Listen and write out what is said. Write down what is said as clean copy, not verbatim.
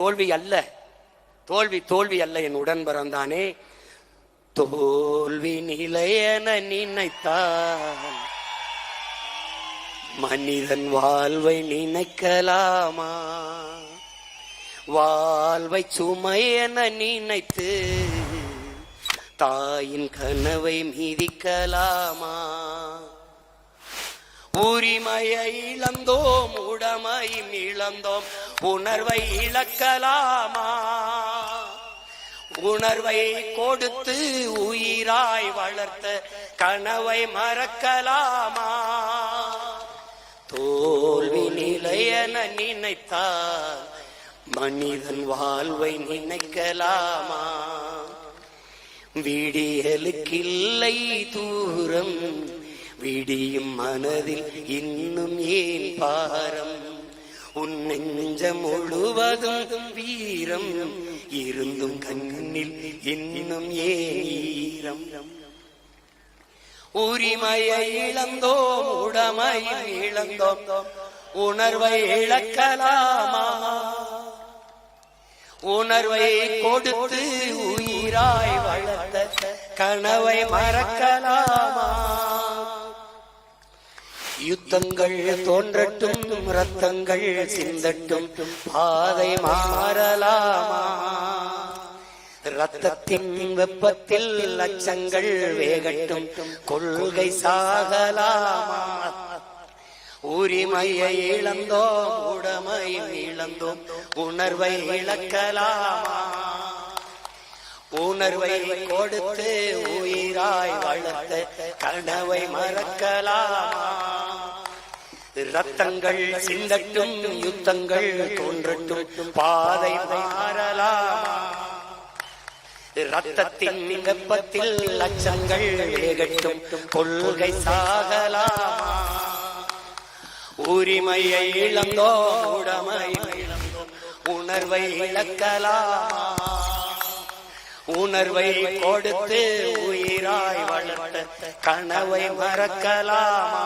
தோல்வி அல்ல, தோல்வி அல்ல என் உடன் பிறந்தானே. தோல்வி நிலையென நினைத்தால் மனிதன் வாழ்வை நினைக்கலாமா? வாழ்வை சுமை என நினைத்து தாயின் கனவை மீதிக்கலாமா? உரிமையை இழந்தோம், உடமையும் இழந்தோம், உணர்வை இழக்கலாமா? உணர்வை கொடுத்து உயிராய் வளர்த்த கனவை மறக்கலாமா? தோல்வி நிலையென நினைத்தால் மனிதன் வாழ்வை நினைக்கலாமா? விடியலுக்கில்லை தூரம், விடியும் மனதில் இன்னும் ஏன் பாரம்? உன் நெஞ்சம் முழுவதும் வீரம் இருந்தும் கண்ணில் இன்னும் ஏன் ஈரம்? உரிமையை இழந்தோம், உடமையை இழந்தோம், உணர்வை இழக்கலாமா? உணர்வை கொடுத்து உயிராய் வளர்த்த கனவை மறக்கலாமா? யுத்தங்கள் தோன்றட்டும், ரத்தங்கள் சிந்தட்டும், பாதை மாறலாமா? ரத்தத்தின் வெப்பத்தில் லட்சங்கள் வேகட்டும், கொள்கை சாகலாமா? உரிமையை இழந்தோம், உடமையை இழந்தோம், உணர்வை இழக்கலாமா? உணர்வை கொடுத்து உயிராய் வளர்த்த கனவை மறக்கலாமா? ரத்தங்கள் சிந்தட்டும், யுத்தங்கள் தோன்றட்டும், பாதை மாறலாமா? ரத்தத்தின் வெப்பத்தில் லட்சங்கள் வேகட்டும், கொள்கை சாகலாமா? உரிமையை இழந்தோம், உடமையை இழந்தோம், உணர்வை இழக்கலாமா? உணர்வை கொடுத்து உயிராய் வளர்த்த கனவை மறக்கலாமா?